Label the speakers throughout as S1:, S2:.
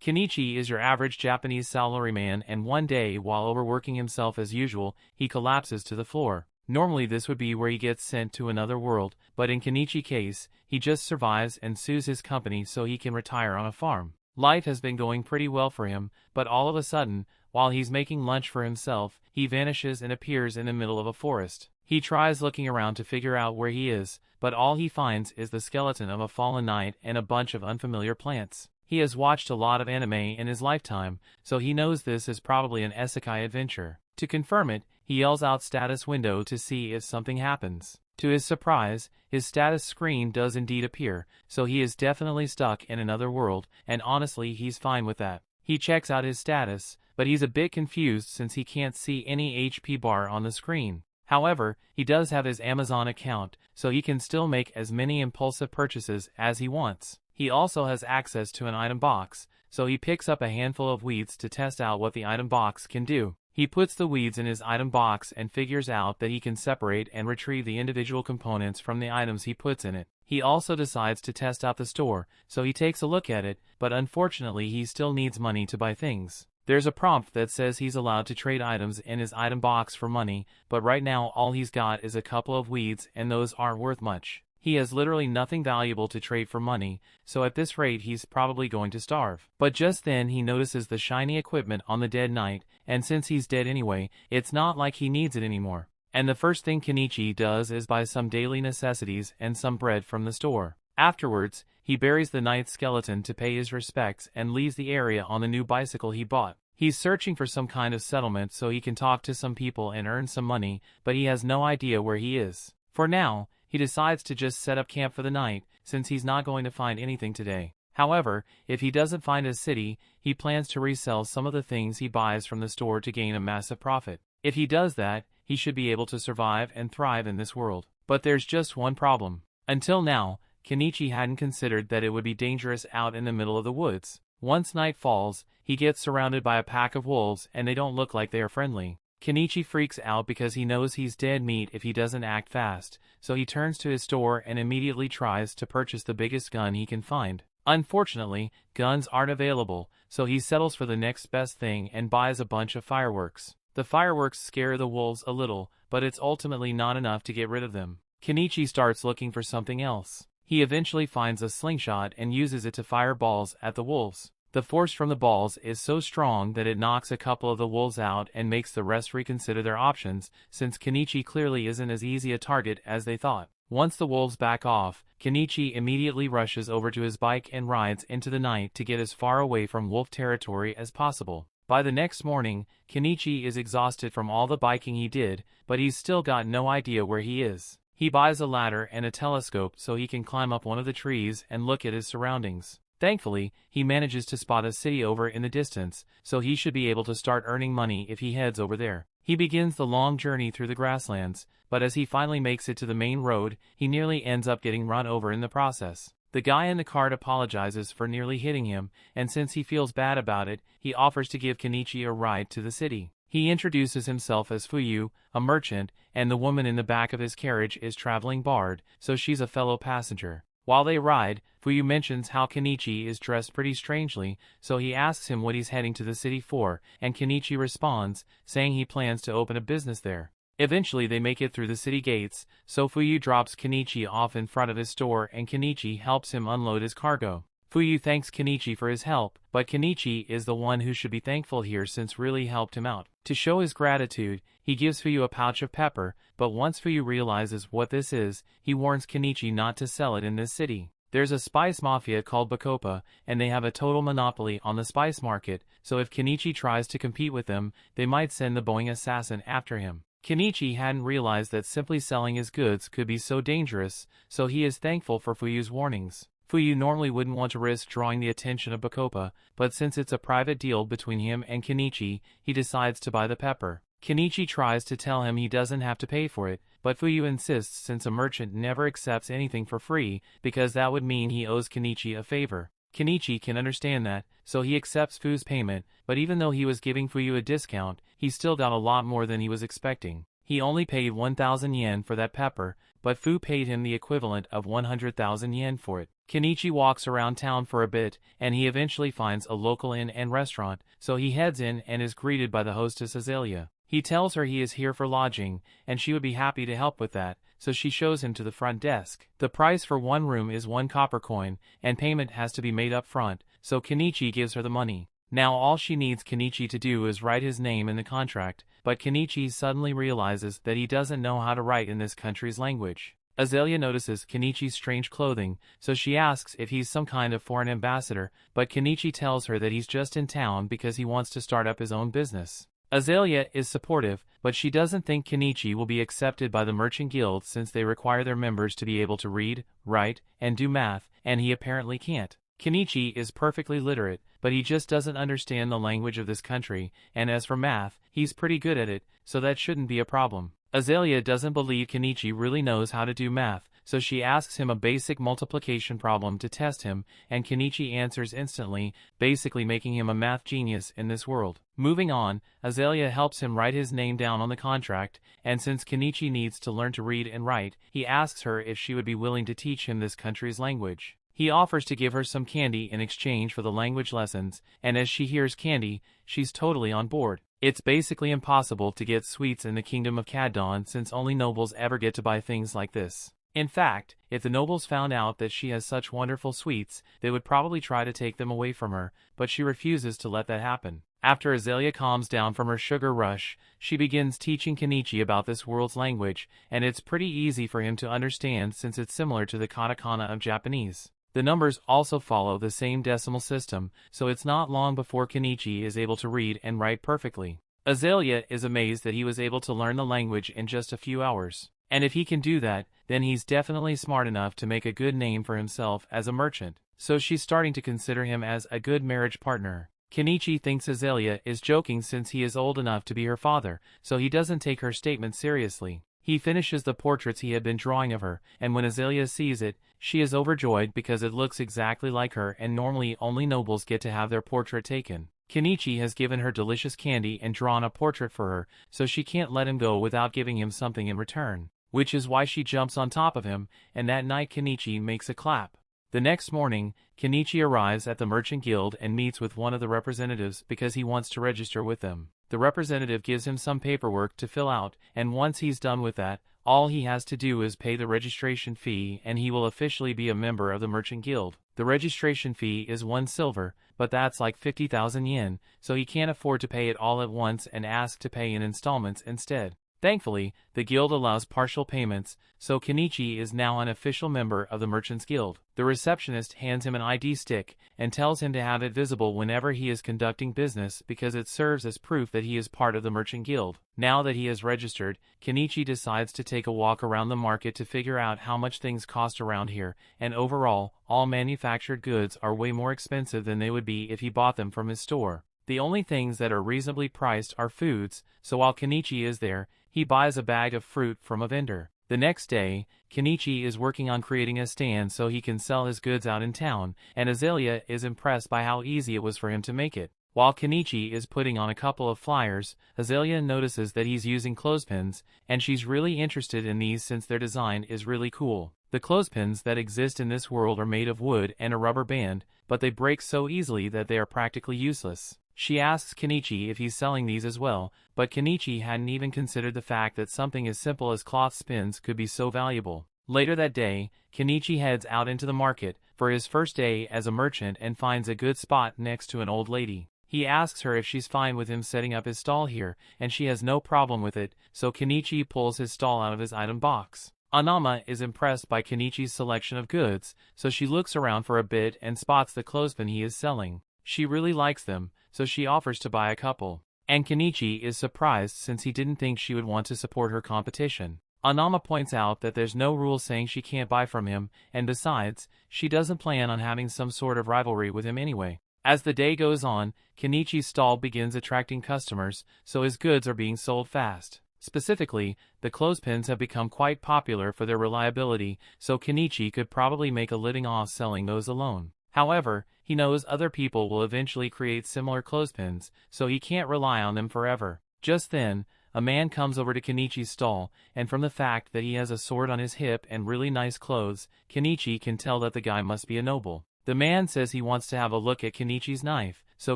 S1: Kenichi is your average Japanese salaryman, and one day, while overworking himself as usual, he collapses to the floor. Normally this would be where he gets sent to another world, but in Kenichi's case, he just survives and sues his company so he can retire on a farm. Life has been going pretty well for him, but all of a sudden, while he's making lunch for himself, he vanishes and appears in the middle of a forest. He tries looking around to figure out where he is, but all he finds is the skeleton of a fallen knight and a bunch of unfamiliar plants. He has watched a lot of anime in his lifetime, so he knows this is probably an isekai adventure. To confirm it, he yells out status window to see if something happens. To his surprise, his status screen does indeed appear, so he is definitely stuck in another world, and honestly he's fine with that. He checks out his status, but he's a bit confused since he can't see any HP bar on the screen. However, he does have his Amazon account, so he can still make as many impulsive purchases as he wants. He also has access to an item box, so he picks up a handful of weeds to test out what the item box can do. He puts the weeds in his item box and figures out that he can separate and retrieve the individual components from the items he puts in it. He also decides to test out the store, so he takes a look at it, but unfortunately he still needs money to buy things. There's a prompt that says he's allowed to trade items in his item box for money, but right now all he's got is a couple of weeds and those aren't worth much. He has literally nothing valuable to trade for money, so at this rate he's probably going to starve. But just then he notices the shiny equipment on the dead knight, and since he's dead anyway, it's not like he needs it anymore. And the first thing Kenichi does is buy some daily necessities and some bread from the store. Afterwards, he buries the knight's skeleton to pay his respects and leaves the area on the new bicycle he bought. He's searching for some kind of settlement so he can talk to some people and earn some money, but he has no idea where he is. For now, he decides to just set up camp for the night, since he's not going to find anything today. However, if he doesn't find a city, he plans to resell some of the things he buys from the store to gain a massive profit. If he does that, he should be able to survive and thrive in this world. But there's just one problem. Until now, Kenichi hadn't considered that it would be dangerous out in the middle of the woods. Once night falls, he gets surrounded by a pack of wolves and they don't look like they are friendly. Kenichi freaks out because he knows he's dead meat if he doesn't act fast, so he turns to his store and immediately tries to purchase the biggest gun he can find. Unfortunately, guns aren't available, so he settles for the next best thing and buys a bunch of fireworks. The fireworks scare the wolves a little, but it's ultimately not enough to get rid of them. Kenichi starts looking for something else. He eventually finds a slingshot and uses it to fire balls at the wolves. The force from the balls is so strong that it knocks a couple of the wolves out and makes the rest reconsider their options, since Kenichi clearly isn't as easy a target as they thought. Once the wolves back off, Kenichi immediately rushes over to his bike and rides into the night to get as far away from wolf territory as possible. By the next morning, Kenichi is exhausted from all the biking he did, but he's still got no idea where he is. He buys a ladder and a telescope so he can climb up one of the trees and look at his surroundings. Thankfully, he manages to spot a city over in the distance, so he should be able to start earning money if he heads over there. He begins the long journey through the grasslands, but as he finally makes it to the main road, he nearly ends up getting run over in the process. The guy in the cart apologizes for nearly hitting him, and since he feels bad about it, he offers to give Kenichi a ride to the city. He introduces himself as Fuyu, a merchant, and the woman in the back of his carriage is traveling Bard, so she's a fellow passenger. While they ride, Fuyu mentions how Kenichi is dressed pretty strangely, so he asks him what he's heading to the city for, and Kenichi responds, saying he plans to open a business there. Eventually they make it through the city gates, so Fuyu drops Kenichi off in front of his store and Kenichi helps him unload his cargo. Fuyu thanks Kenichi for his help, but Kenichi is the one who should be thankful here since really helped him out. To show his gratitude, he gives Fuyu a pouch of pepper, but once Fuyu realizes what this is, he warns Kenichi not to sell it in this city. There's a spice mafia called Bacopa, and they have a total monopoly on the spice market, so if Kenichi tries to compete with them, they might send the Boeing assassin after him. Kenichi hadn't realized that simply selling his goods could be so dangerous, so he is thankful for Fuyu's warnings. Fuyu normally wouldn't want to risk drawing the attention of Bacopa, but since it's a private deal between him and Kenichi, he decides to buy the pepper. Kenichi tries to tell him he doesn't have to pay for it, but Fuyu insists since a merchant never accepts anything for free, because that would mean he owes Kenichi a favor. Kenichi can understand that, so he accepts Fuyu's payment, but even though he was giving Fuyu a discount, he still got a lot more than he was expecting. He only paid 1,000 yen for that pepper, but Fuyu paid him the equivalent of 100,000 yen for it. Kenichi walks around town for a bit, and he eventually finds a local inn and restaurant, so he heads in and is greeted by the hostess Azalea. He tells her he is here for lodging, and she would be happy to help with that, so she shows him to the front desk. The price for one room is 1 copper coin, and payment has to be made up front, so Kenichi gives her the money. Now all she needs Kenichi to do is write his name in the contract, but Kenichi suddenly realizes that he doesn't know how to write in this country's language. Azalea notices Kenichi's strange clothing, so she asks if he's some kind of foreign ambassador, but Kenichi tells her that he's just in town because he wants to start up his own business. Azalea is supportive, but she doesn't think Kenichi will be accepted by the Merchant Guild since they require their members to be able to read, write, and do math, and he apparently can't. Kenichi is perfectly literate, but he just doesn't understand the language of this country, and as for math, he's pretty good at it, so that shouldn't be a problem. Azalea doesn't believe Kenichi really knows how to do math, so she asks him a basic multiplication problem to test him, and Kenichi answers instantly, basically making him a math genius in this world. Moving on, Azalea helps him write his name down on the contract, and since Kenichi needs to learn to read and write, he asks her if she would be willing to teach him this country's language. He offers to give her some candy in exchange for the language lessons, and as she hears candy, she's totally on board. It's basically impossible to get sweets in the kingdom of Caddon since only nobles ever get to buy things like this. In fact, if the nobles found out that she has such wonderful sweets, they would probably try to take them away from her, but she refuses to let that happen. After Azalea calms down from her sugar rush, she begins teaching Kenichi about this world's language, and it's pretty easy for him to understand since it's similar to the katakana of Japanese. The numbers also follow the same decimal system, so it's not long before Kenichi is able to read and write perfectly. Azalea is amazed that he was able to learn the language in just a few hours. And if he can do that, then he's definitely smart enough to make a good name for himself as a merchant. So she's starting to consider him as a good marriage partner. Kenichi thinks Azalea is joking since he is old enough to be her father, so he doesn't take her statement seriously. He finishes the portraits he had been drawing of her, and when Azalea sees it, she is overjoyed because it looks exactly like her and normally only nobles get to have their portrait taken. Kenichi has given her delicious candy and drawn a portrait for her, so she can't let him go without giving him something in return, which is why she jumps on top of him, and that night Kenichi makes a clap. The next morning, Kenichi arrives at the Merchant Guild and meets with one of the representatives because he wants to register with them. The representative gives him some paperwork to fill out, and once he's done with that, all he has to do is pay the registration fee and he will officially be a member of the Merchant Guild. The registration fee is 1 silver, but that's like 50,000 yen, so he can't afford to pay it all at once and asks to pay in installments instead. Thankfully, the guild allows partial payments, so Kenichi is now an official member of the Merchants Guild. The receptionist hands him an ID stick and tells him to have it visible whenever he is conducting business because it serves as proof that he is part of the Merchant Guild. Now that he is registered, Kenichi decides to take a walk around the market to figure out how much things cost around here, and overall, all manufactured goods are way more expensive than they would be if he bought them from his store. The only things that are reasonably priced are foods, so while Kenichi is there, he buys a bag of fruit from a vendor. The next day, Kenichi is working on creating a stand so he can sell his goods out in town, and Azalea is impressed by how easy it was for him to make it. While Kenichi is putting on a couple of flyers, Azalea notices that he's using clothespins, and she's really interested in these since their design is really cool. The clothespins that exist in this world are made of wood and a rubber band, but they break so easily that they are practically useless. She asks Kenichi if he's selling these as well, but Kenichi hadn't even considered the fact that something as simple as cloth spins could be so valuable. Later that day, Kenichi heads out into the market for his first day as a merchant and finds a good spot next to an old lady. He asks her if she's fine with him setting up his stall here, and she has no problem with it, so Kenichi pulls his stall out of his item box. Anama is impressed by Kenichi's selection of goods, so she looks around for a bit and spots the clothespin he is selling. She really likes them, so she offers to buy a couple. And Kenichi is surprised since he didn't think she would want to support her competition. Anama points out that there's no rule saying she can't buy from him, and besides, she doesn't plan on having some sort of rivalry with him anyway. As the day goes on, Kenichi's stall begins attracting customers, so his goods are being sold fast. Specifically, the clothespins have become quite popular for their reliability, so Kenichi could probably make a living off selling those alone. However, he knows other people will eventually create similar clothespins, so he can't rely on them forever. Just then, a man comes over to Kenichi's stall, and from the fact that he has a sword on his hip and really nice clothes, Kenichi can tell that the guy must be a noble. The man says he wants to have a look at Kenichi's knife, so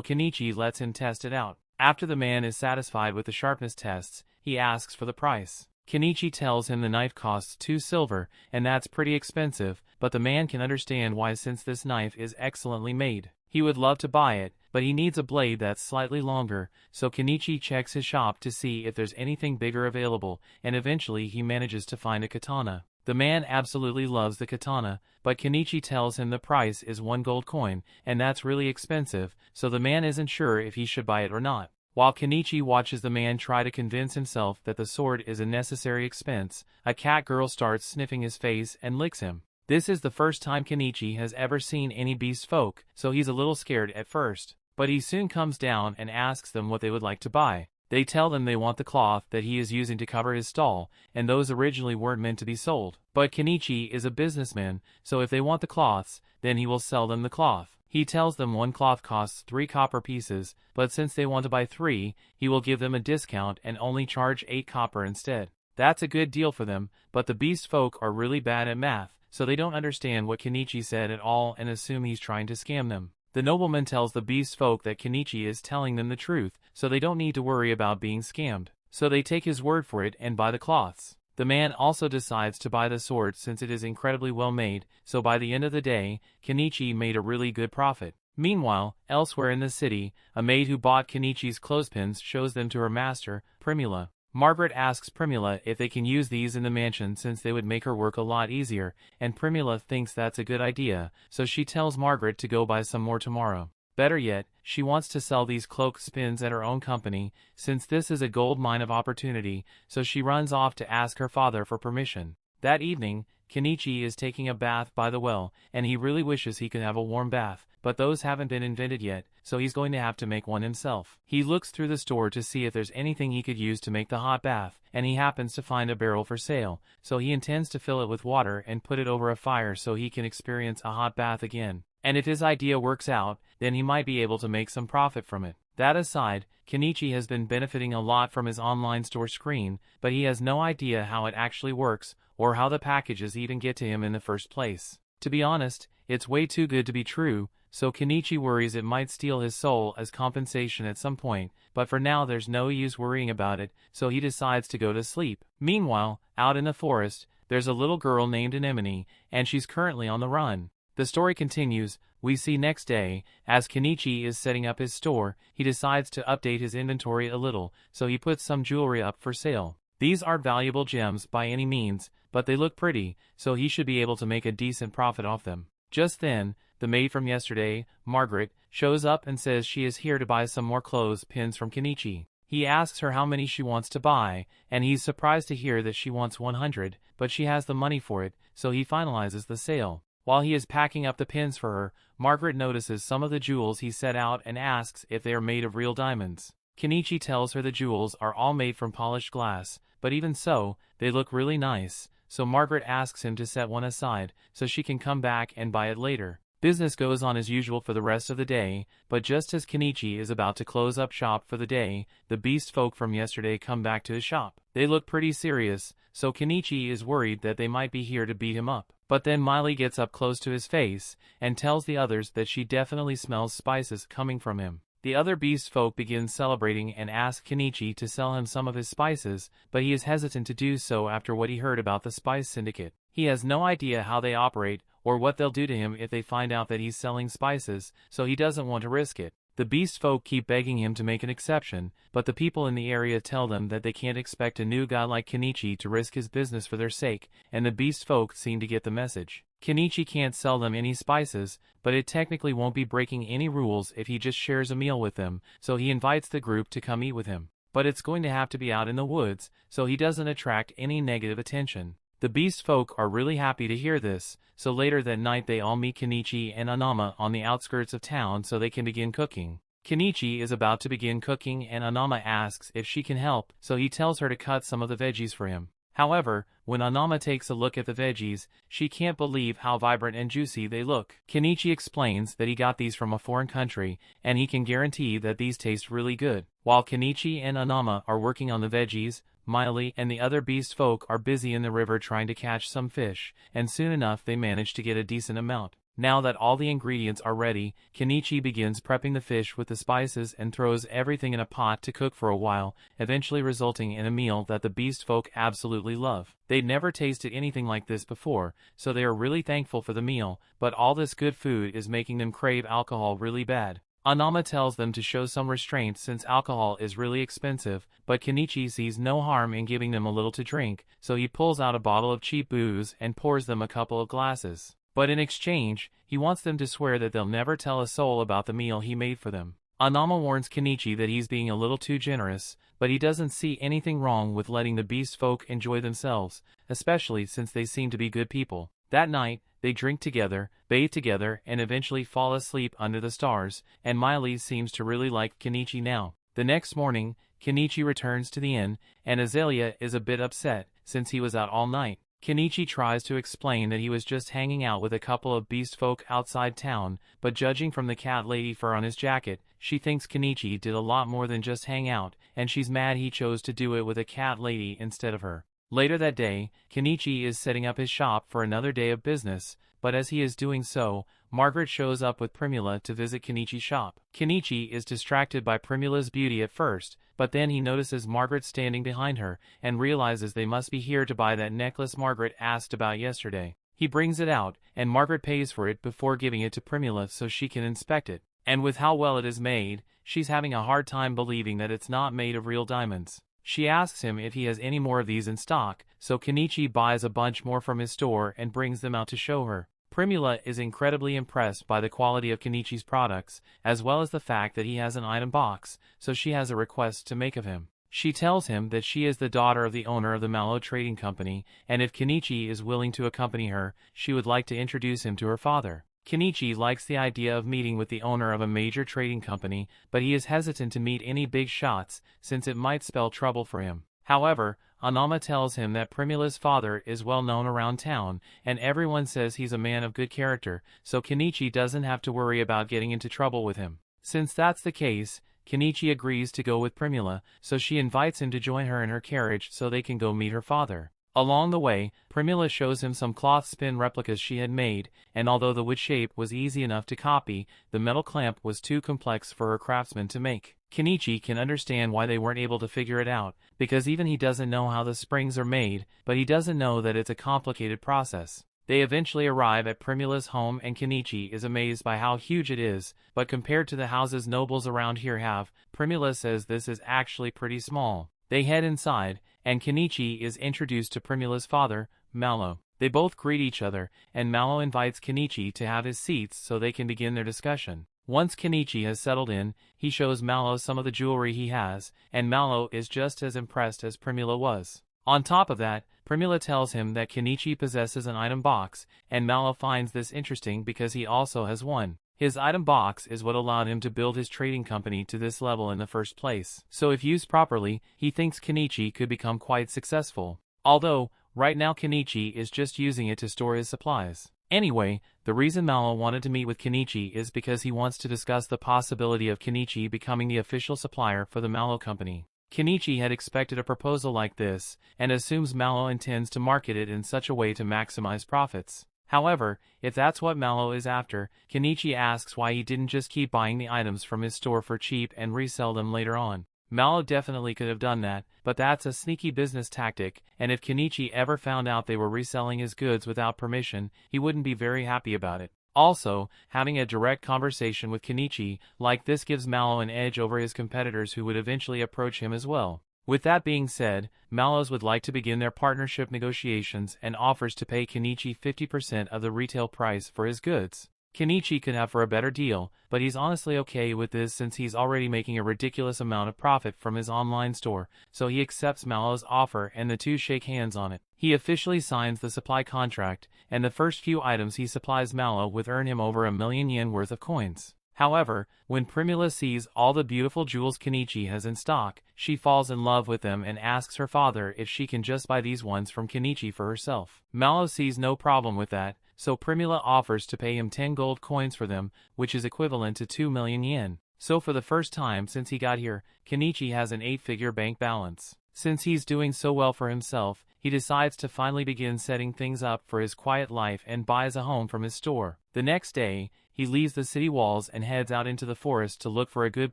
S1: Kenichi lets him test it out. After the man is satisfied with the sharpness tests, he asks for the price. Kenichi tells him the knife costs 2 silver, and that's pretty expensive, but the man can understand why since this knife is excellently made. He would love to buy it, but he needs a blade that's slightly longer, so Kenichi checks his shop to see if there's anything bigger available, and eventually he manages to find a katana. The man absolutely loves the katana, but Kenichi tells him the price is 1 gold coin, and that's really expensive, so the man isn't sure if he should buy it or not. While Kenichi watches the man try to convince himself that the sword is a necessary expense, a cat girl starts sniffing his face and licks him. This is the first time Kenichi has ever seen any beast folk, so he's a little scared at first. But he soon comes down and asks them what they would like to buy. They tell them they want the cloth that he is using to cover his stall, and those originally weren't meant to be sold. But Kenichi is a businessman, so if they want the cloths, then he will sell them the cloth. He tells them 1 cloth costs 3 copper pieces, but since they want to buy 3, he will give them a discount and only charge 8 copper instead. That's a good deal for them, but the beast folk are really bad at math, so they don't understand what Kenichi said at all and assume he's trying to scam them. The nobleman tells the beast folk that Kenichi is telling them the truth, so they don't need to worry about being scammed. So they take his word for it and buy the cloths. The man also decides to buy the sword since it is incredibly well made, so by the end of the day, Kenichi made a really good profit. Meanwhile, elsewhere in the city, a maid who bought Kenichi's clothespins shows them to her master, Primula. Margaret asks Primula if they can use these in the mansion since they would make her work a lot easier, and Primula thinks that's a good idea, so she tells Margaret to go buy some more tomorrow. Better yet, she wants to sell these clothespins at her own company, since this is a gold mine of opportunity, so she runs off to ask her father for permission. That evening, Kenichi is taking a bath by the well, and he really wishes he could have a warm bath, but those haven't been invented yet, so he's going to have to make one himself. He looks through the store to see if there's anything he could use to make the hot bath, and he happens to find a barrel for sale, so he intends to fill it with water and put it over a fire so he can experience a hot bath again. And if his idea works out, then he might be able to make some profit from it. That aside, Kenichi has been benefiting a lot from his online store screen, but he has no idea how it actually works, or how the packages even get to him in the first place. To be honest, it's way too good to be true, so Kenichi worries it might steal his soul as compensation at some point, but for now there's no use worrying about it, so he decides to go to sleep. Meanwhile, out in the forest, there's a little girl named Anemone, and she's currently on the run. The story continues. We see next day, as Kenichi is setting up his store, he decides to update his inventory a little, so he puts some jewelry up for sale. These aren't valuable gems by any means, but they look pretty, so he should be able to make a decent profit off them. Just then, the maid from yesterday, Margaret, shows up and says she is here to buy some more clothespins from Kenichi. He asks her how many she wants to buy, and he's surprised to hear that she wants 100, but she has the money for it, so he finalizes the sale. While he is packing up the pins for her, Margaret notices some of the jewels he set out and asks if they are made of real diamonds. Kenichi tells her the jewels are all made from polished glass, but even so, they look really nice, so Margaret asks him to set one aside, so she can come back and buy it later. Business goes on as usual for the rest of the day, but just as Kenichi is about to close up shop for the day, the beast folk from yesterday come back to his shop. They look pretty serious, so Kenichi is worried that they might be here to beat him up. But then Miley gets up close to his face, and tells the others that she definitely smells spices coming from him. The other beast folk begin celebrating and ask Kenichi to sell him some of his spices, but he is hesitant to do so after what he heard about the Spice Syndicate. He has no idea how they operate, or what they'll do to him if they find out that he's selling spices, so he doesn't want to risk it. The beast folk keep begging him to make an exception, but the people in the area tell them that they can't expect a new guy like Kenichi to risk his business for their sake, and the beast folk seem to get the message. Kenichi can't sell them any spices, but it technically won't be breaking any rules if he just shares a meal with them, so he invites the group to come eat with him. But it's going to have to be out in the woods, so he doesn't attract any negative attention. The beast folk are really happy to hear this, so later that night they all meet Kenichi and Anama on the outskirts of town so they can begin cooking. Kenichi is about to begin cooking and Anama asks if she can help, so he tells her to cut some of the veggies for him. However, when Anama takes a look at the veggies, she can't believe how vibrant and juicy they look. Kenichi explains that he got these from a foreign country, and he can guarantee that these taste really good. While Kenichi and Anama are working on the veggies, Miley and the other beast folk are busy in the river trying to catch some fish, and soon enough they manage to get a decent amount. Now that all the ingredients are ready, Kenichi begins prepping the fish with the spices and throws everything in a pot to cook for a while, eventually resulting in a meal that the beast folk absolutely love. They'd never tasted anything like this before, so they are really thankful for the meal, but all this good food is making them crave alcohol really bad. Anama tells them to show some restraint since alcohol is really expensive, but Kenichi sees no harm in giving them a little to drink, so he pulls out a bottle of cheap booze and pours them a couple of glasses. But in exchange, he wants them to swear that they'll never tell a soul about the meal he made for them. Anama warns Kenichi that he's being a little too generous, but he doesn't see anything wrong with letting the beast folk enjoy themselves, especially since they seem to be good people. That night, they drink together, bathe together, and eventually fall asleep under the stars, and Miley seems to really like Kenichi now. The next morning, Kenichi returns to the inn, and Azalea is a bit upset, since he was out all night. Kenichi tries to explain that he was just hanging out with a couple of beast folk outside town, but judging from the cat lady fur on his jacket, she thinks Kenichi did a lot more than just hang out, and she's mad he chose to do it with a cat lady instead of her. Later that day, Kenichi is setting up his shop for another day of business, but as he is doing so, Margaret shows up with Primula to visit Kenichi's shop. Kenichi is distracted by Primula's beauty at first, but then he notices Margaret standing behind her, and realizes they must be here to buy that necklace Margaret asked about yesterday. He brings it out, and Margaret pays for it before giving it to Primula so she can inspect it. And with how well it is made, she's having a hard time believing that it's not made of real diamonds. She asks him if he has any more of these in stock, so Kenichi buys a bunch more from his store and brings them out to show her. Primula is incredibly impressed by the quality of Kenichi's products, as well as the fact that he has an item box, so she has a request to make of him. She tells him that she is the daughter of the owner of the Mallow Trading Company, and if Kenichi is willing to accompany her, she would like to introduce him to her father. Kenichi likes the idea of meeting with the owner of a major trading company, but he is hesitant to meet any big shots, since it might spell trouble for him. However, Anama tells him that Primula's father is well known around town, and everyone says he's a man of good character, so Kenichi doesn't have to worry about getting into trouble with him. Since that's the case, Kenichi agrees to go with Primula, so she invites him to join her in her carriage so they can go meet her father. Along the way, Primula shows him some cloth spin replicas she had made, and although the wood shape was easy enough to copy, the metal clamp was too complex for her craftsman to make. Kenichi can understand why they weren't able to figure it out, because even he doesn't know how the springs are made, but he doesn't know that it's a complicated process. They eventually arrive at Primula's home and Kenichi is amazed by how huge it is, but compared to the houses nobles around here have, Primula says this is actually pretty small. They head inside, and Kenichi is introduced to Primula's father, Mallow. They both greet each other, and Mallow invites Kenichi to have his seats so they can begin their discussion. Once Kenichi has settled in, he shows Mallow some of the jewelry he has, and Mallow is just as impressed as Primula was. On top of that, Primula tells him that Kenichi possesses an item box, and Mallow finds this interesting because he also has one. His item box is what allowed him to build his trading company to this level in the first place. So if used properly, he thinks Kenichi could become quite successful. Although, right now Kenichi is just using it to store his supplies. Anyway, the reason Mallow wanted to meet with Kenichi is because he wants to discuss the possibility of Kenichi becoming the official supplier for the Mallow Company. Kenichi had expected a proposal like this, and assumes Mallow intends to market it in such a way to maximize profits. However, if that's what Mallow is after, Kenichi asks why he didn't just keep buying the items from his store for cheap and resell them later on. Mallow definitely could have done that, but that's a sneaky business tactic, and if Kenichi ever found out they were reselling his goods without permission, he wouldn't be very happy about it. Also, having a direct conversation with Kenichi like this gives Mallow an edge over his competitors who would eventually approach him as well. With that being said, Mallows would like to begin their partnership negotiations and offers to pay Kenichi 50% of the retail price for his goods. Kenichi could have for a better deal, but he's honestly okay with this since he's already making a ridiculous amount of profit from his online store, so he accepts Mallow's offer and the two shake hands on it. He officially signs the supply contract, and the first few items he supplies Mallow with earn him over 1,000,000 yen worth of coins. However, when Primula sees all the beautiful jewels Kenichi has in stock, she falls in love with them and asks her father if she can just buy these ones from Kenichi for herself. Mallow sees no problem with that, so Primula offers to pay him 10 gold coins for them, which is equivalent to 2 million yen. So for the first time since he got here, Kenichi has an 8-figure bank balance. Since he's doing so well for himself, he decides to finally begin setting things up for his quiet life and buys a home from his store. The next day, he leaves the city walls and heads out into the forest to look for a good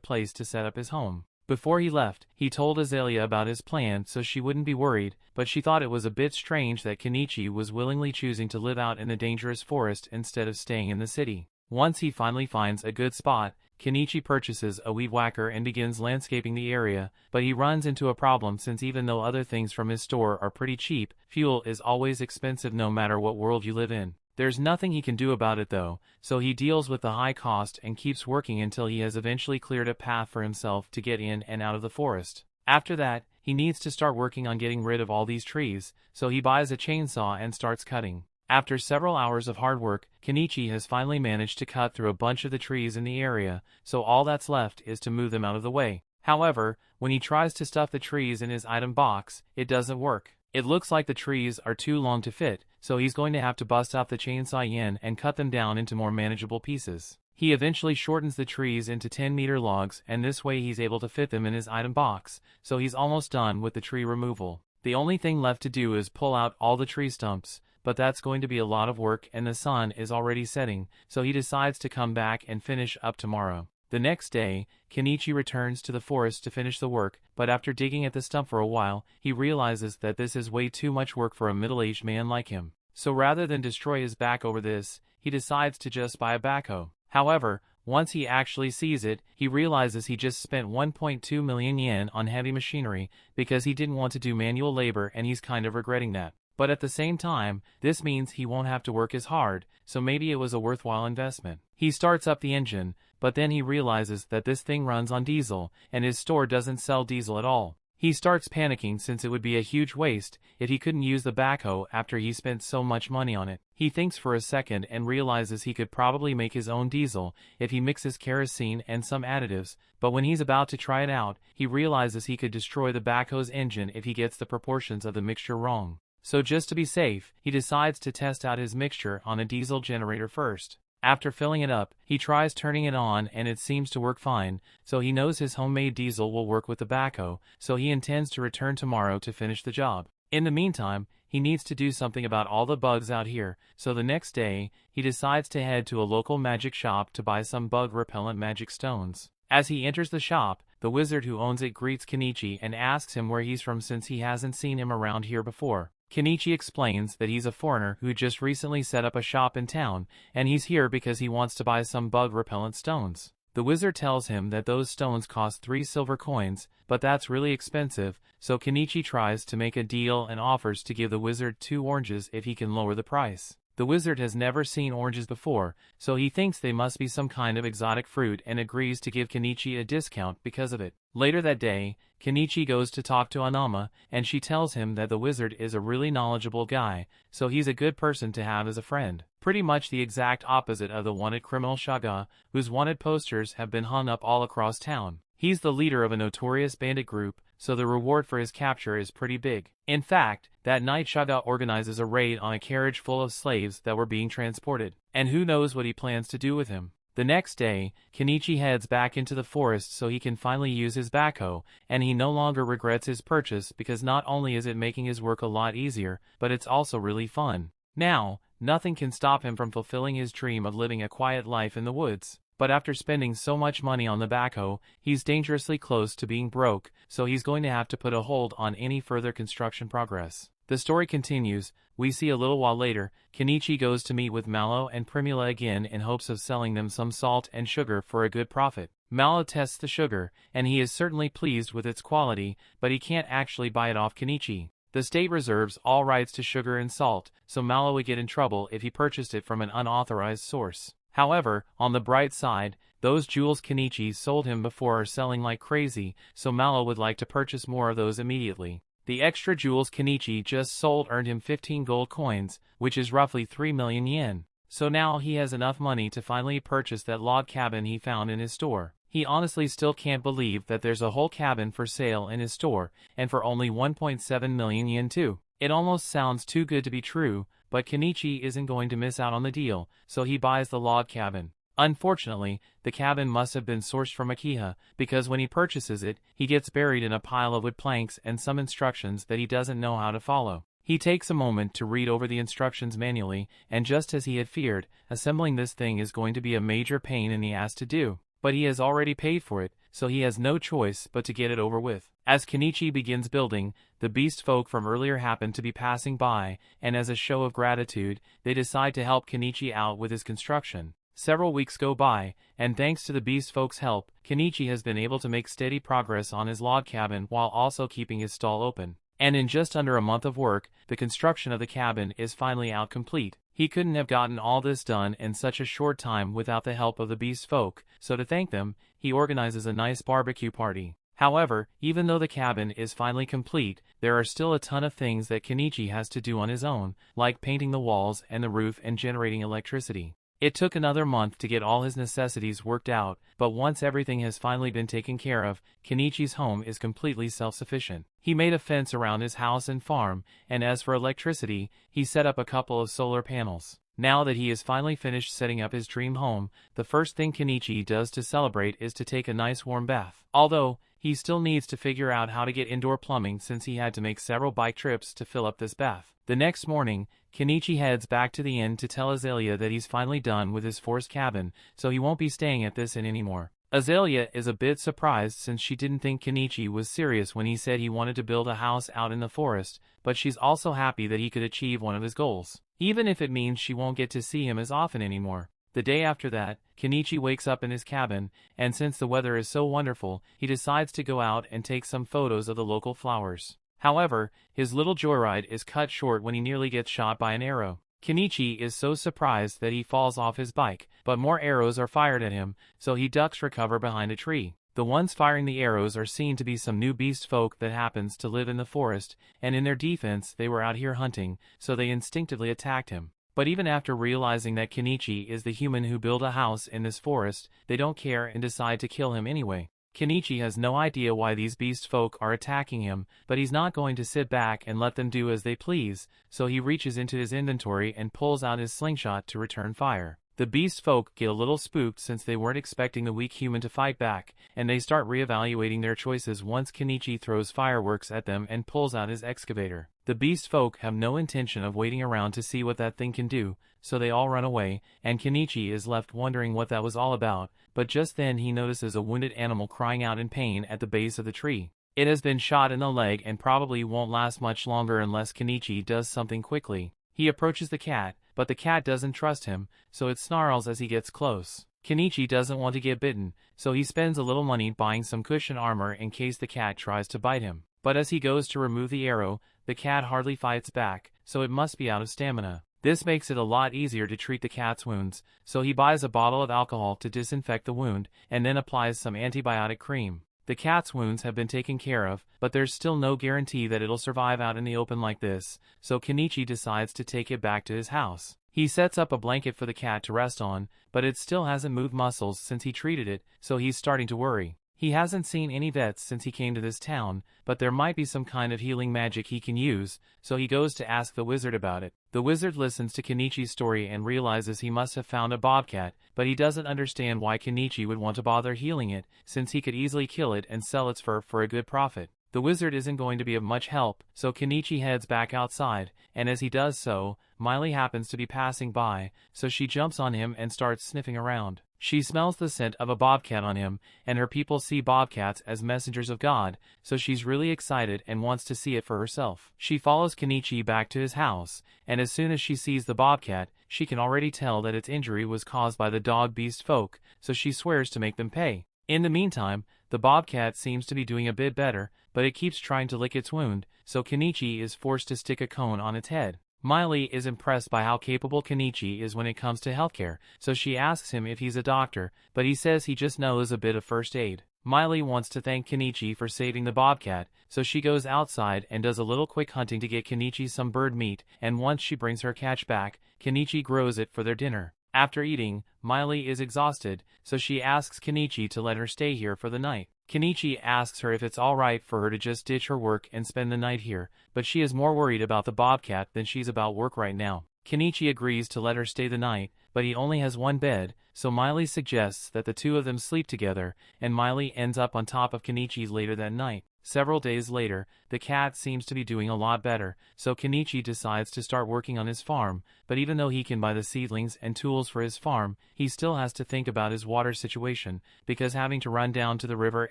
S1: place to set up his home. Before he left, he told Azalea about his plan so she wouldn't be worried, but she thought it was a bit strange that Kenichi was willingly choosing to live out in the dangerous forest instead of staying in the city. Once he finally finds a good spot, Kenichi purchases a weed whacker and begins landscaping the area, but he runs into a problem since even though other things from his store are pretty cheap, fuel is always expensive no matter what world you live in. There's nothing he can do about it though, so he deals with the high cost and keeps working until he has eventually cleared a path for himself to get in and out of the forest. After that, he needs to start working on getting rid of all these trees, so he buys a chainsaw and starts cutting. After several hours of hard work, Kenichi has finally managed to cut through a bunch of the trees in the area, so all that's left is to move them out of the way. However, when he tries to stuff the trees in his item box, it doesn't work. It looks like the trees are too long to fit, so he's going to have to bust out the chainsaw yen and cut them down into more manageable pieces. He eventually shortens the trees into 10-meter logs, and this way he's able to fit them in his item box, so he's almost done with the tree removal. The only thing left to do is pull out all the tree stumps, but that's going to be a lot of work and the sun is already setting, so he decides to come back and finish up tomorrow. The next day, Kenichi returns to the forest to finish the work, but after digging at the stump for a while, he realizes that this is way too much work for a middle-aged man like him. So rather than destroy his back over this, he decides to just buy a backhoe. However, once he actually sees it, he realizes he just spent 1.2 million yen on heavy machinery because he didn't want to do manual labor and he's kind of regretting that. But at the same time, this means he won't have to work as hard, so maybe it was a worthwhile investment. He starts up the engine, but then he realizes that this thing runs on diesel, and his store doesn't sell diesel at all. He starts panicking since it would be a huge waste if he couldn't use the backhoe after he spent so much money on it. He thinks for a second and realizes he could probably make his own diesel if he mixes kerosene and some additives, but when he's about to try it out, he realizes he could destroy the backhoe's engine if he gets the proportions of the mixture wrong. So just to be safe, he decides to test out his mixture on a diesel generator first. After filling it up, he tries turning it on and it seems to work fine, so he knows his homemade diesel will work with the backhoe, so he intends to return tomorrow to finish the job. In the meantime, he needs to do something about all the bugs out here, so the next day, he decides to head to a local magic shop to buy some bug-repellent magic stones. As he enters the shop, the wizard who owns it greets Kenichi and asks him where he's from since he hasn't seen him around here before. Kenichi explains that he's a foreigner who just recently set up a shop in town, and he's here because he wants to buy some bug-repellent stones. The wizard tells him that those stones cost 3 silver coins, but that's really expensive, so Kenichi tries to make a deal and offers to give the wizard 2 oranges if he can lower the price. The wizard has never seen oranges before, so he thinks they must be some kind of exotic fruit and agrees to give Kenichi a discount because of it. Later that day, Kenichi goes to talk to Anama, and she tells him that the wizard is a really knowledgeable guy, so he's a good person to have as a friend. Pretty much the exact opposite of the wanted criminal Shaga, whose wanted posters have been hung up all across town. He's the leader of a notorious bandit group, so the reward for his capture is pretty big. In fact, that night Shaga organizes a raid on a carriage full of slaves that were being transported, and who knows what he plans to do with him. The next day, Kenichi heads back into the forest so he can finally use his backhoe, and he no longer regrets his purchase because not only is it making his work a lot easier, but it's also really fun. Now, nothing can stop him from fulfilling his dream of living a quiet life in the woods. But after spending so much money on the backhoe, he's dangerously close to being broke, so he's going to have to put a hold on any further construction progress. The story continues. We see a little while later, Kenichi goes to meet with Mallow and Primula again in hopes of selling them some salt and sugar for a good profit. Mallow tests the sugar, and he is certainly pleased with its quality, but he can't actually buy it off Kenichi. The state reserves all rights to sugar and salt, so Mallow would get in trouble if he purchased it from an unauthorized source. However, on the bright side, those jewels Kenichi sold him before are selling like crazy, so Mallow would like to purchase more of those immediately. The extra jewels Kenichi just sold earned him 15 gold coins, which is roughly 3 million yen. so now he has enough money to finally purchase that log cabin he found in his store. He honestly still can't believe that there's a whole cabin for sale in his store, and for only 1.7 million yen too. It almost sounds too good to be true, but Kenichi isn't going to miss out on the deal, so he buys the log cabin. Unfortunately, the cabin must have been sourced from Akiha, because when he purchases it, he gets buried in a pile of wood planks and some instructions that he doesn't know how to follow. He takes a moment to read over the instructions manually, and just as he had feared, assembling this thing is going to be a major pain in the ass to do. But he has already paid for it, so he has no choice but to get it over with. As Kenichi begins building, the beast folk from earlier happen to be passing by, and as a show of gratitude, they decide to help Kenichi out with his construction. Several weeks go by, and thanks to the beast folks' help, Kenichi has been able to make steady progress on his log cabin while also keeping his stall open. And in just under a month of work, the construction of the cabin is finally out complete. He couldn't have gotten all this done in such a short time without the help of the beast folk, so to thank them, he organizes a nice barbecue party. However, even though the cabin is finally complete, there are still a ton of things that Kenichi has to do on his own, like painting the walls and the roof and generating electricity. It took another month to get all his necessities worked out, but once everything has finally been taken care of, Kenichi's home is completely self-sufficient. He made a fence around his house and farm, and as for electricity, he set up a couple of solar panels. Now that he is finally finished setting up his dream home, the first thing Kenichi does to celebrate is to take a nice warm bath. Although, he still needs to figure out how to get indoor plumbing since he had to make several bike trips to fill up this bath. The next morning, Kenichi heads back to the inn to tell Azalea that he's finally done with his forest cabin, so he won't be staying at this inn anymore. Azalea is a bit surprised since she didn't think Kenichi was serious when he said he wanted to build a house out in the forest, but she's also happy that he could achieve one of his goals, even if it means she won't get to see him as often anymore. The day after that, Kenichi wakes up in his cabin, and since the weather is so wonderful, he decides to go out and take some photos of the local flowers. However, his little joyride is cut short when he nearly gets shot by an arrow. Kenichi is so surprised that he falls off his bike, but more arrows are fired at him, so he ducks for cover behind a tree. The ones firing the arrows are seen to be some new beast folk that happens to live in the forest, and in their defense they were out here hunting, so they instinctively attacked him. But even after realizing that Kenichi is the human who built a house in this forest, they don't care and decide to kill him anyway. Kenichi has no idea why these beast folk are attacking him, but he's not going to sit back and let them do as they please, so he reaches into his inventory and pulls out his slingshot to return fire. The beast folk get a little spooked since they weren't expecting the weak human to fight back, and they start reevaluating their choices once Kenichi throws fireworks at them and pulls out his excavator. The beast folk have no intention of waiting around to see what that thing can do, so they all run away, and Kenichi is left wondering what that was all about, but just then he notices a wounded animal crying out in pain at the base of the tree. It has been shot in the leg and probably won't last much longer unless Kenichi does something quickly. He approaches the cat, but the cat doesn't trust him, so it snarls as he gets close. Kenichi doesn't want to get bitten, so he spends a little money buying some cushion armor in case the cat tries to bite him. But as he goes to remove the arrow, the cat hardly fights back, so it must be out of stamina. This makes it a lot easier to treat the cat's wounds, so he buys a bottle of alcohol to disinfect the wound, and then applies some antibiotic cream. The cat's wounds have been taken care of, but there's still no guarantee that it'll survive out in the open like this, so Kenichi decides to take it back to his house. He sets up a blanket for the cat to rest on, but it still hasn't moved muscles since he treated it, so he's starting to worry. He hasn't seen any vets since he came to this town, but there might be some kind of healing magic he can use, so he goes to ask the wizard about it. The wizard listens to Kenichi's story and realizes he must have found a bobcat, but he doesn't understand why Kenichi would want to bother healing it, since he could easily kill it and sell its fur for a good profit. The wizard isn't going to be of much help, so Kenichi heads back outside, and as he does so, Miley happens to be passing by, so she jumps on him and starts sniffing around. She smells the scent of a bobcat on him, and her people see bobcats as messengers of God, so she's really excited and wants to see it for herself. She follows Kenichi back to his house, and as soon as she sees the bobcat, she can already tell that its injury was caused by the dog beast folk, so she swears to make them pay. In the meantime, the bobcat seems to be doing a bit better, but it keeps trying to lick its wound, so Kenichi is forced to stick a cone on its head. Miley is impressed by how capable Kenichi is when it comes to healthcare, so she asks him if he's a doctor, but he says he just knows a bit of first aid. Miley wants to thank Kenichi for saving the bobcat, so she goes outside and does a little quick hunting to get Kenichi some bird meat, and once she brings her catch back, Kenichi grows it for their dinner. After eating, Miley is exhausted, so she asks Kenichi to let her stay here for the night. Kenichi asks her if it's alright for her to just ditch her work and spend the night here, but she is more worried about the bobcat than she's about work right now. Kenichi agrees to let her stay the night, but he only has one bed, so Miley suggests that the two of them sleep together, and Miley ends up on top of Kenichi's later that night. Several days later, the cat seems to be doing a lot better, so Kenichi decides to start working on his farm, but even though he can buy the seedlings and tools for his farm, he still has to think about his water situation, because having to run down to the river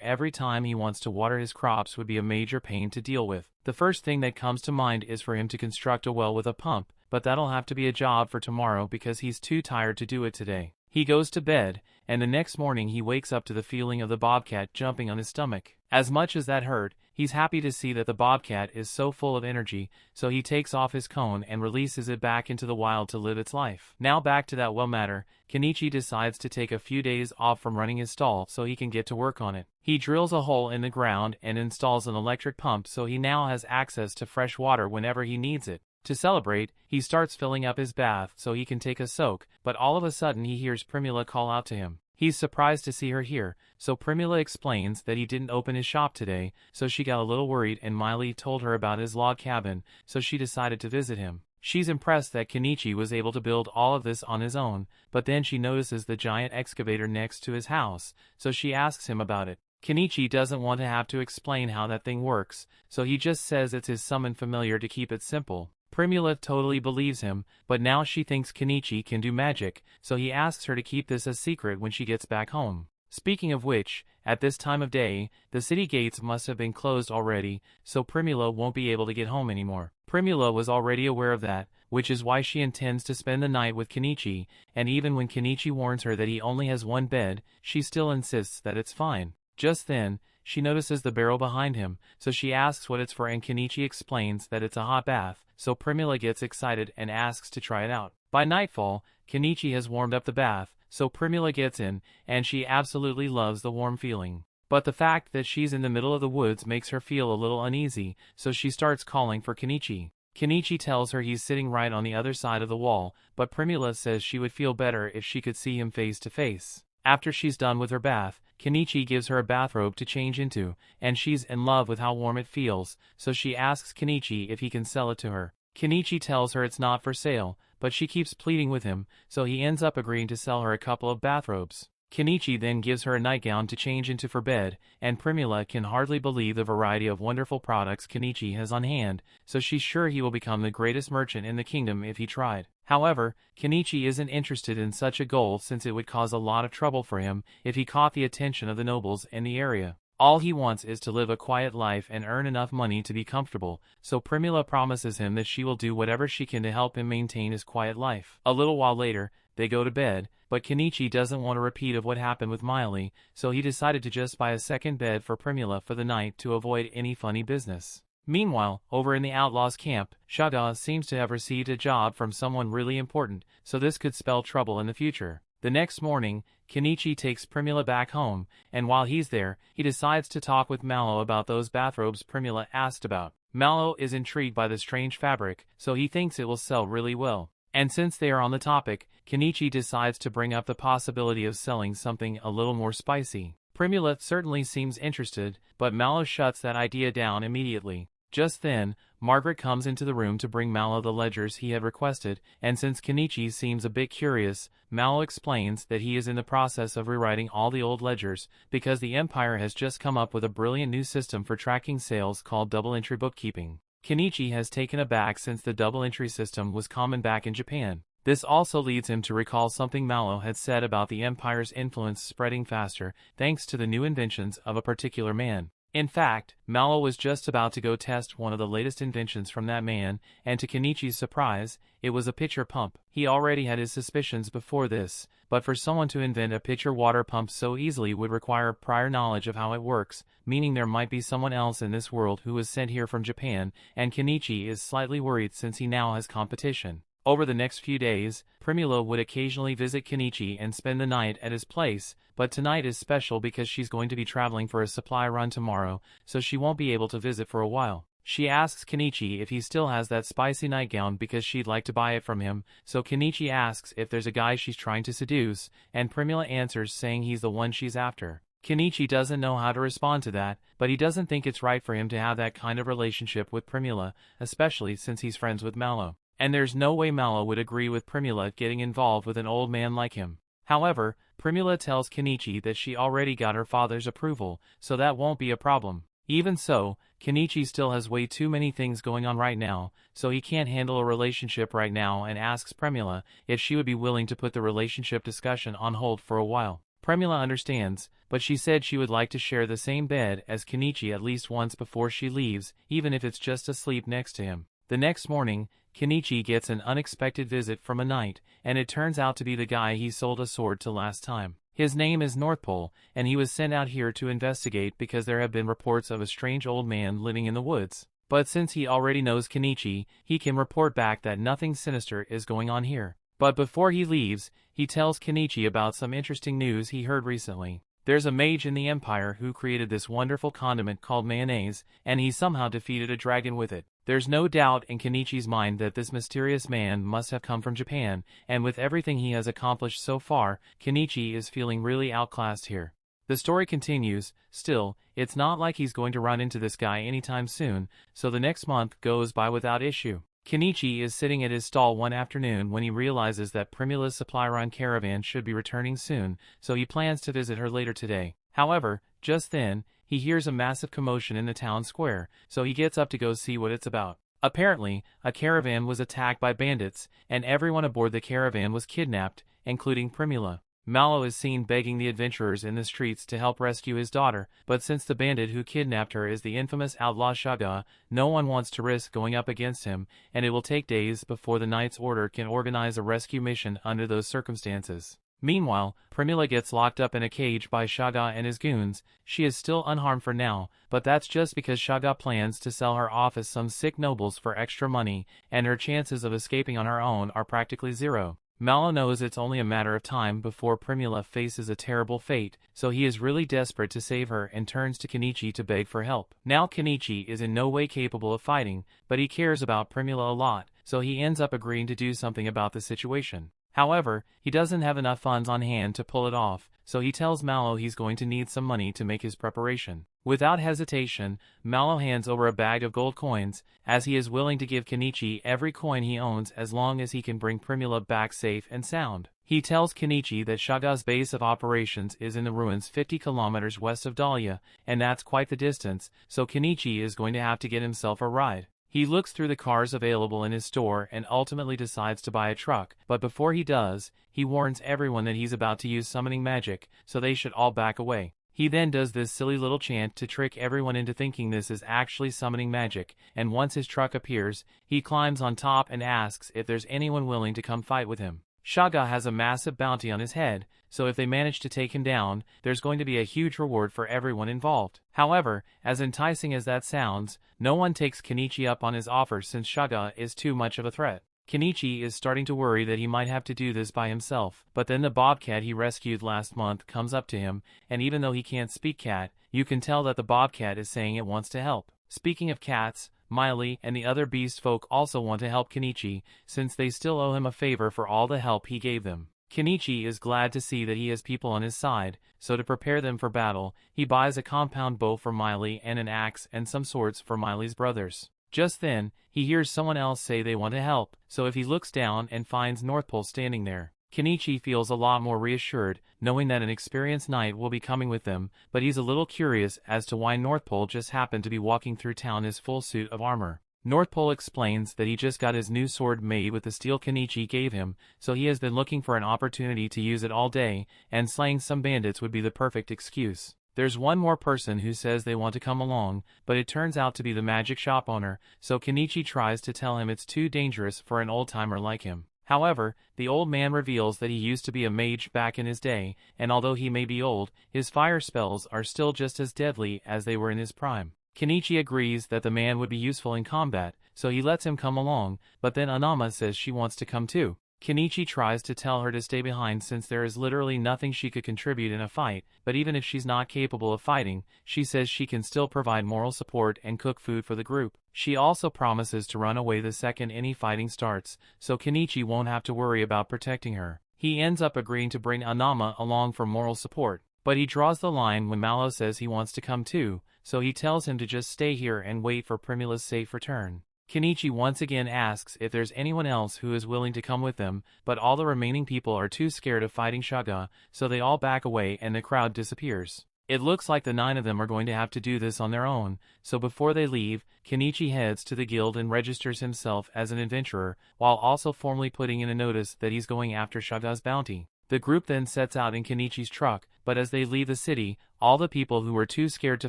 S1: every time he wants to water his crops would be a major pain to deal with. The first thing that comes to mind is for him to construct a well with a pump, but that'll have to be a job for tomorrow because he's too tired to do it today. He goes to bed, and the next morning he wakes up to the feeling of the bobcat jumping on his stomach. As much as that hurt, he's happy to see that the bobcat is so full of energy, so he takes off his cone and releases it back into the wild to live its life. Now back to that well matter, Kenichi decides to take a few days off from running his stall so he can get to work on it. He drills a hole in the ground and installs an electric pump so he now has access to fresh water whenever he needs it. To celebrate, he starts filling up his bath so he can take a soak, but all of a sudden he hears Primula call out to him. He's surprised to see her here, so Primula explains that he didn't open his shop today, so she got a little worried and Miley told her about his log cabin, so she decided to visit him. She's impressed that Kenichi was able to build all of this on his own, but then she notices the giant excavator next to his house, so she asks him about it. Kenichi doesn't want to have to explain how that thing works, so he just says it's his summoned familiar to keep it simple. Primula totally believes him, but now she thinks Kenichi can do magic, so he asks her to keep this a secret when she gets back home. Speaking of which, at this time of day, the city gates must have been closed already, so Primula won't be able to get home anymore. Primula was already aware of that, which is why she intends to spend the night with Kenichi, and even when Kenichi warns her that he only has one bed, she still insists that it's fine. Just then, she notices the barrel behind him, so she asks what it's for and Kenichi explains that it's a hot bath, so Primula gets excited and asks to try it out. By nightfall, Kenichi has warmed up the bath, so Primula gets in, and she absolutely loves the warm feeling. But the fact that she's in the middle of the woods makes her feel a little uneasy, so she starts calling for Kenichi. Kenichi tells her he's sitting right on the other side of the wall, but Primula says she would feel better if she could see him face to face. After she's done with her bath, Kenichi gives her a bathrobe to change into, and she's in love with how warm it feels, so she asks Kenichi if he can sell it to her. Kenichi tells her it's not for sale, but she keeps pleading with him, so he ends up agreeing to sell her a couple of bathrobes. Kenichi then gives her a nightgown to change into for bed, and Primula can hardly believe the variety of wonderful products Kenichi has on hand, so she's sure he will become the greatest merchant in the kingdom if he tried. However, Kenichi isn't interested in such a goal since it would cause a lot of trouble for him if he caught the attention of the nobles in the area. All he wants is to live a quiet life and earn enough money to be comfortable, so Primula promises him that she will do whatever she can to help him maintain his quiet life. A little while later, they go to bed, but Kenichi doesn't want a repeat of what happened with Miley, so he decided to just buy a second bed for Primula for the night to avoid any funny business. Meanwhile, over in the outlaws' camp, Shada seems to have received a job from someone really important, so this could spell trouble in the future. The next morning, Kenichi takes Primula back home, and while he's there, he decides to talk with Mallow about those bathrobes Primula asked about. Mallow is intrigued by the strange fabric, so he thinks it will sell really well. And since they are on the topic, Kenichi decides to bring up the possibility of selling something a little more spicy. Primula certainly seems interested, but Mallow shuts that idea down immediately. Just then, Margaret comes into the room to bring Mallow the ledgers he had requested, and since Kenichi seems a bit curious, Mallow explains that he is in the process of rewriting all the old ledgers, because the Empire has just come up with a brilliant new system for tracking sales called double-entry bookkeeping. Kenichi has taken aback since the double-entry system was common back in Japan. This also leads him to recall something Mallow had said about the Empire's influence spreading faster thanks to the new inventions of a particular man. In fact, Mallow was just about to go test one of the latest inventions from that man, and to Kenichi's surprise, it was a pitcher pump. He already had his suspicions before this, but for someone to invent a pitcher water pump so easily would require prior knowledge of how it works, meaning there might be someone else in this world who was sent here from Japan, and Kenichi is slightly worried since he now has competition. Over the next few days, Primula would occasionally visit Kenichi and spend the night at his place, but tonight is special because she's going to be traveling for a supply run tomorrow, so she won't be able to visit for a while. She asks Kenichi if he still has that spicy nightgown because she'd like to buy it from him, so Kenichi asks if there's a guy she's trying to seduce, and Primula answers saying he's the one she's after. Kenichi doesn't know how to respond to that, but he doesn't think it's right for him to have that kind of relationship with Primula, especially since he's friends with Mallow. And there's no way Mallow would agree with Primula getting involved with an old man like him. However, Primula tells Kenichi that she already got her father's approval, so that won't be a problem. Even so, Kenichi still has way too many things going on right now, so he can't handle a relationship right now and asks Primula if she would be willing to put the relationship discussion on hold for a while. Primula understands, but she said she would like to share the same bed as Kenichi at least once before she leaves, even if it's just to sleep next to him. The next morning, Kenichi gets an unexpected visit from a knight, and it turns out to be the guy he sold a sword to last time. His name is North Pole, and he was sent out here to investigate because there have been reports of a strange old man living in the woods. But since he already knows Kenichi, he can report back that nothing sinister is going on here. But before he leaves, he tells Kenichi about some interesting news he heard recently. There's a mage in the Empire who created this wonderful condiment called mayonnaise, and he somehow defeated a dragon with it. There's no doubt in Kenichi's mind that this mysterious man must have come from Japan, and with everything he has accomplished so far, Kenichi is feeling really outclassed here. The story continues. Still, it's not like he's going to run into this guy anytime soon, so the next month goes by without issue. Kenichi is sitting at his stall one afternoon when he realizes that Primula's supply run caravan should be returning soon, so he plans to visit her later today. However, just then, he hears a massive commotion in the town square, so he gets up to go see what it's about. Apparently, a caravan was attacked by bandits, and everyone aboard the caravan was kidnapped, including Primula. Mallow is seen begging the adventurers in the streets to help rescue his daughter, but since the bandit who kidnapped her is the infamous outlaw Shaga, no one wants to risk going up against him, and it will take days before the Knight's Order can organize a rescue mission under those circumstances. Meanwhile, Primula gets locked up in a cage by Shaga and his goons. She is still unharmed for now, but that's just because Shaga plans to sell her off as some sick nobles for extra money, and her chances of escaping on her own are practically zero. Mallow knows it's only a matter of time before Primula faces a terrible fate, so he is really desperate to save her and turns to Kenichi to beg for help. Now Kenichi is in no way capable of fighting, but he cares about Primula a lot, so he ends up agreeing to do something about the situation. However, he doesn't have enough funds on hand to pull it off, so he tells Mallow he's going to need some money to make his preparation. Without hesitation, Mallow hands over a bag of gold coins, as he is willing to give Kenichi every coin he owns as long as he can bring Primula back safe and sound. He tells Kenichi that Shaga's base of operations is in the ruins 50 kilometers west of Dahlia, and that's quite the distance, so Kenichi is going to have to get himself a ride. He looks through the cars available in his store and ultimately decides to buy a truck, but before he does, he warns everyone that he's about to use summoning magic, so they should all back away. He then does this silly little chant to trick everyone into thinking this is actually summoning magic, and once his truck appears, he climbs on top and asks if there's anyone willing to come fight with him. Shaga has a massive bounty on his head, so if they manage to take him down, there's going to be a huge reward for everyone involved. However, as enticing as that sounds, no one takes Kenichi up on his offer since Shaga is too much of a threat. Kenichi is starting to worry that he might have to do this by himself, but then the bobcat he rescued last month comes up to him, and even though he can't speak cat, you can tell that the bobcat is saying it wants to help. Speaking of cats, Miley and the other beast folk also want to help Kenichi, since they still owe him a favor for all the help he gave them. Kenichi is glad to see that he has people on his side, so to prepare them for battle, he buys a compound bow for Miley and an axe and some swords for Miley's brothers. Just then, he hears someone else say they want to help, so if he looks down and finds North Pole standing there, Kenichi feels a lot more reassured, knowing that an experienced knight will be coming with them, but he's a little curious as to why North Pole just happened to be walking through town in his full suit of armor. North Pole explains that he just got his new sword made with the steel Kenichi gave him, so he has been looking for an opportunity to use it all day, and slaying some bandits would be the perfect excuse. There's one more person who says they want to come along, but it turns out to be the magic shop owner, so Kenichi tries to tell him it's too dangerous for an old-timer like him. However, the old man reveals that he used to be a mage back in his day, and although he may be old, his fire spells are still just as deadly as they were in his prime. Kenichi agrees that the man would be useful in combat, so he lets him come along, but then Anama says she wants to come too. Kenichi tries to tell her to stay behind since there is literally nothing she could contribute in a fight, but even if she's not capable of fighting, she says she can still provide moral support and cook food for the group. She also promises to run away the second any fighting starts, so Kenichi won't have to worry about protecting her. He ends up agreeing to bring Anama along for moral support, but he draws the line when Malo says he wants to come too, so he tells him to just stay here and wait for Primula's safe return. Kenichi once again asks if there's anyone else who is willing to come with them, but all the remaining people are too scared of fighting Shaga, so they all back away and the crowd disappears. It looks like the 9 of them are going to have to do this on their own, so before they leave, Kenichi heads to the guild and registers himself as an adventurer, while also formally putting in a notice that he's going after Shaga's bounty. The group then sets out in Kenichi's truck, but as they leave the city, all the people who were too scared to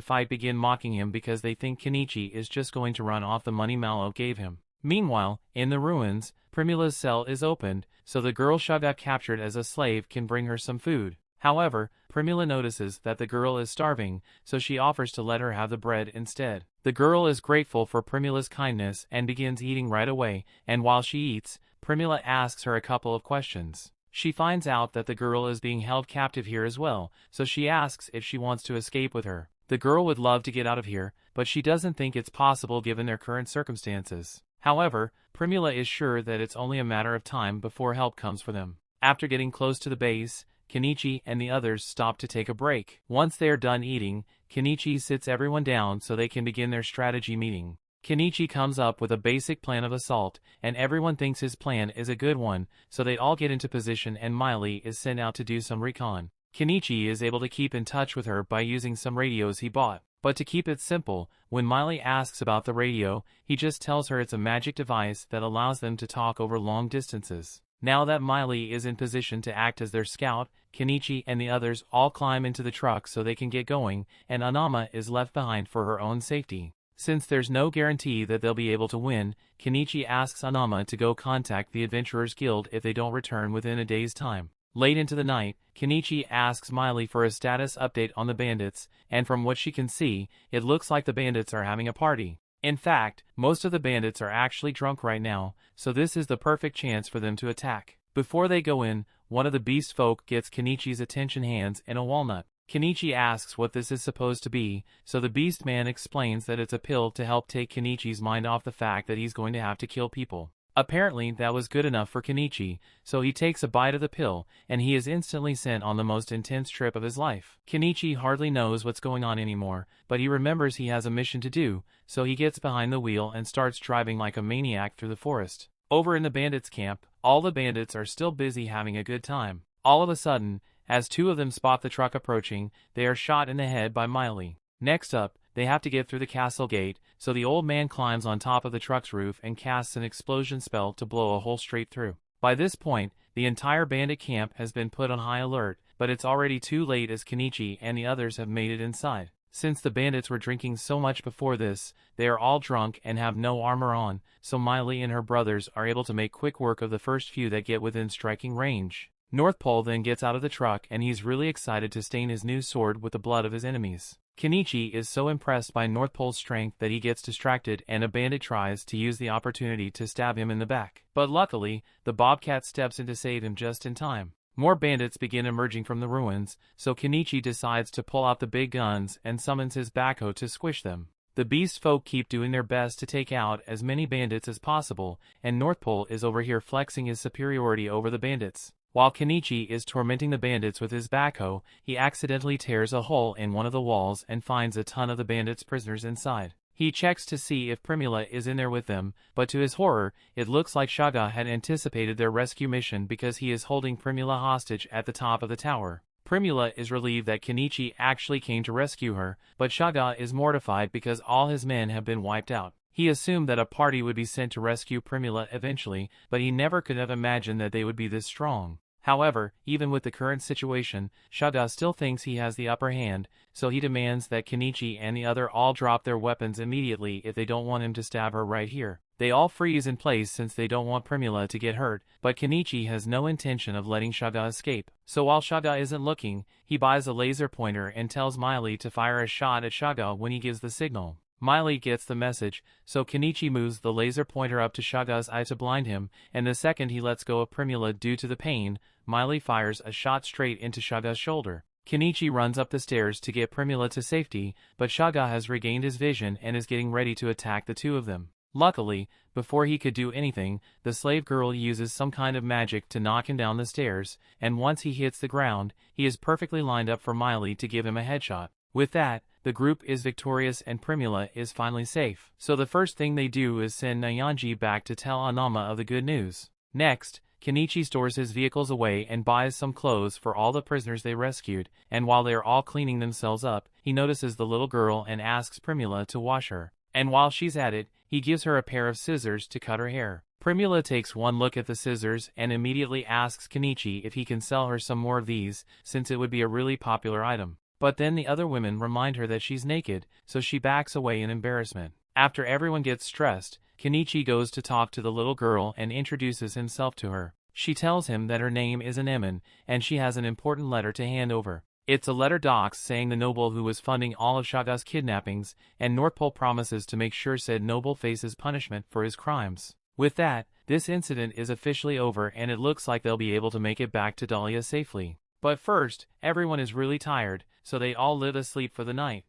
S1: fight begin mocking him because they think Kenichi is just going to run off the money Malo gave him. Meanwhile, in the ruins, Primula's cell is opened, so the girl Shaga captured as a slave can bring her some food. However, Primula notices that the girl is starving, so she offers to let her have the bread instead. The girl is grateful for Primula's kindness and begins eating right away, and while she eats, Primula asks her a couple of questions. She finds out that the girl is being held captive here as well, so she asks if she wants to escape with her. The girl would love to get out of here, but she doesn't think it's possible given their current circumstances. However, Primula is sure that it's only a matter of time before help comes for them. After getting close to the base, Kenichi and the others stop to take a break. Once they are done eating, Kenichi sits everyone down so they can begin their strategy meeting. Kenichi comes up with a basic plan of assault, and everyone thinks his plan is a good one, so they all get into position and Miley is sent out to do some recon. Kenichi is able to keep in touch with her by using some radios he bought. But to keep it simple, when Miley asks about the radio, he just tells her it's a magic device that allows them to talk over long distances. Now that Miley is in position to act as their scout, Kenichi and the others all climb into the truck so they can get going, and Anama is left behind for her own safety. Since there's no guarantee that they'll be able to win, Kenichi asks Anama to go contact the Adventurers Guild if they don't return within a day's time. Late into the night, Kenichi asks Miley for a status update on the bandits, and from what she can see, it looks like the bandits are having a party. In fact, most of the bandits are actually drunk right now, so this is the perfect chance for them to attack. Before they go in, one of the beast folk gets Kenichi's attention hands in a walnut. Kenichi asks what this is supposed to be, so the beast man explains that it's a pill to help take Kenichi's mind off the fact that he's going to have to kill people. Apparently that was good enough for Kenichi, so he takes a bite of the pill, and he is instantly sent on the most intense trip of his life. Kenichi hardly knows what's going on anymore, but he remembers he has a mission to do, so he gets behind the wheel and starts driving like a maniac through the forest. Over in the bandits' camp, all the bandits are still busy having a good time. All of a sudden, as 2 of them spot the truck approaching, they are shot in the head by Miley. Next up, they have to get through the castle gate, so the old man climbs on top of the truck's roof and casts an explosion spell to blow a hole straight through. By this point, the entire bandit camp has been put on high alert, but it's already too late as Kenichi and the others have made it inside. Since the bandits were drinking so much before this, they are all drunk and have no armor on, so Miley and her brothers are able to make quick work of the first few that get within striking range. North Pole then gets out of the truck and he's really excited to stain his new sword with the blood of his enemies. Kenichi is so impressed by North Pole's strength that he gets distracted and a bandit tries to use the opportunity to stab him in the back. But luckily, the Bobcat steps in to save him just in time. More bandits begin emerging from the ruins, so Kenichi decides to pull out the big guns and summons his backhoe to squish them. The beast folk keep doing their best to take out as many bandits as possible, and North Pole is over here flexing his superiority over the bandits. While Kenichi is tormenting the bandits with his backhoe, he accidentally tears a hole in one of the walls and finds a ton of the bandits' prisoners inside. He checks to see if Primula is in there with them, but to his horror, it looks like Shaga had anticipated their rescue mission because he is holding Primula hostage at the top of the tower. Primula is relieved that Kenichi actually came to rescue her, but Shaga is mortified because all his men have been wiped out. He assumed that a party would be sent to rescue Primula eventually, but he never could have imagined that they would be this strong. However, even with the current situation, Shaga still thinks he has the upper hand, so he demands that Kenichi and the other all drop their weapons immediately if they don't want him to stab her right here. They all freeze in place since they don't want Primula to get hurt, but Kenichi has no intention of letting Shaga escape. So while Shaga isn't looking, he buys a laser pointer and tells Miley to fire a shot at Shaga when he gives the signal. Miley gets the message, so Kenichi moves the laser pointer up to Shaga's eye to blind him, and the second he lets go of Primula due to the pain, Miley fires a shot straight into Shaga's shoulder. Kenichi runs up the stairs to get Primula to safety, but Shaga has regained his vision and is getting ready to attack the two of them. Luckily, before he could do anything, the slave girl uses some kind of magic to knock him down the stairs, and once he hits the ground, he is perfectly lined up for Miley to give him a headshot. With that, the group is victorious and Primula is finally safe. So the first thing they do is send Nyanji back to tell Anama of the good news. Next, Kenichi stores his vehicles away and buys some clothes for all the prisoners they rescued, and while they are all cleaning themselves up, he notices the little girl and asks Primula to wash her. And while she's at it, he gives her a pair of scissors to cut her hair. Primula takes one look at the scissors and immediately asks Kenichi if he can sell her some more of these, since it would be a really popular item. But then the other women remind her that she's naked, so she backs away in embarrassment. After everyone gets stressed, Kenichi goes to talk to the little girl and introduces himself to her. She tells him that her name is Anemone, and she has an important letter to hand over. It's a letter docs saying the noble who was funding all of Shaga's kidnappings, and North Pole promises to make sure said noble faces punishment for his crimes. With that, this incident is officially over and it looks like they'll be able to make it back to Dahlia safely. But first, everyone is really tired, so they all live asleep for the night.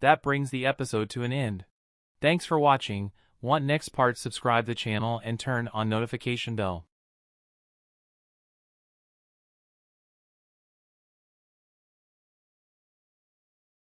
S1: That brings the episode to an end. Thanks for watching. Want next part? Subscribe the channel and turn on notification bell.